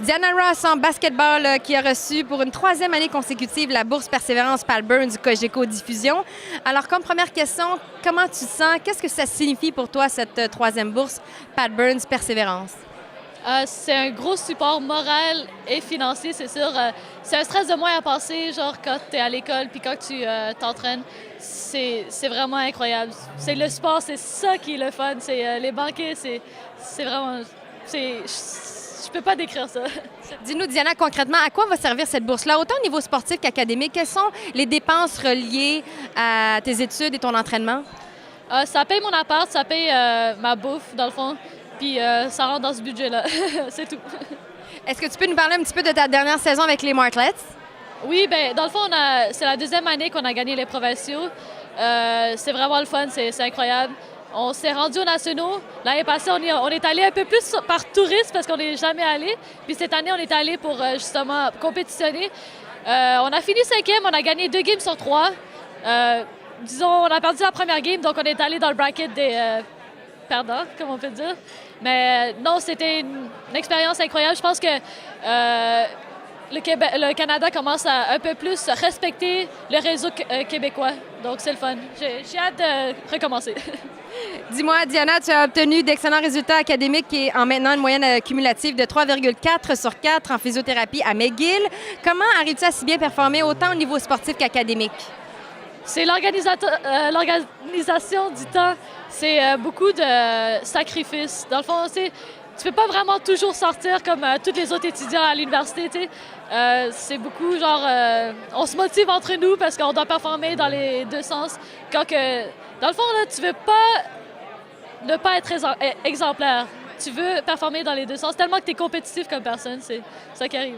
Diana Ross en basketball qui a reçu pour une troisième année consécutive la bourse Persévérance Pat Burns du Cogeco Diffusion. Alors, comme première question, comment tu te sens? Qu'est-ce que ça signifie pour toi, cette troisième bourse Pat Burns Persévérance? C'est un gros support moral et financier, c'est sûr. C'est un stress de moins à passer, genre quand tu es à l'école puis quand tu t'entraînes. C'est vraiment incroyable. C'est le sport, c'est ça qui est le fun. C'est les banquets, c'est vraiment... Je peux pas décrire ça. Dis-nous, Diana, concrètement, à quoi va servir cette bourse-là, autant au niveau sportif qu'académique? Quelles sont les dépenses reliées à tes études et ton entraînement? Ça paye mon appart, ça paye ma bouffe, dans le fond. Puis ça rentre dans ce budget-là. C'est tout. Est-ce que tu peux nous parler un petit peu de ta dernière saison avec les Martlets? Oui, bien, dans le fond, c'est la deuxième année qu'on a gagné les provinciaux. C'est vraiment le fun, c'est incroyable. On s'est rendu aux nationaux. L'année passée, on est allé un peu plus par tourisme parce qu'on n'est jamais allé. Puis cette année, on est allé pour justement compétitionner. On a fini cinquième, on a gagné 2 games sur 3. Disons, on a perdu la première game, donc on est allé dans le bracket des perdants, comme on peut dire. Mais non, c'était une expérience incroyable. Je pense que le Canada commence à un peu plus respecter le réseau québécois. Donc, c'est le fun. J'ai hâte de recommencer. Dis-moi, Diana, tu as obtenu d'excellents résultats académiques et en maintenant une moyenne cumulative de 3,4 sur 4 en physiothérapie à McGill. Comment arrives-tu à si bien performer autant au niveau sportif qu'académique? C'est l'organisation du temps. C'est beaucoup de sacrifices. Dans le fond, tu peux pas vraiment toujours sortir comme tous les autres étudiants à l'université. C'est beaucoup genre, on se motive entre nous parce qu'on doit performer dans les deux sens. Quand que, dans le fond, là, tu veux pas ne pas être exemplaire. Tu veux performer dans les deux sens tellement que tu es compétitif comme personne. C'est ça qui arrive.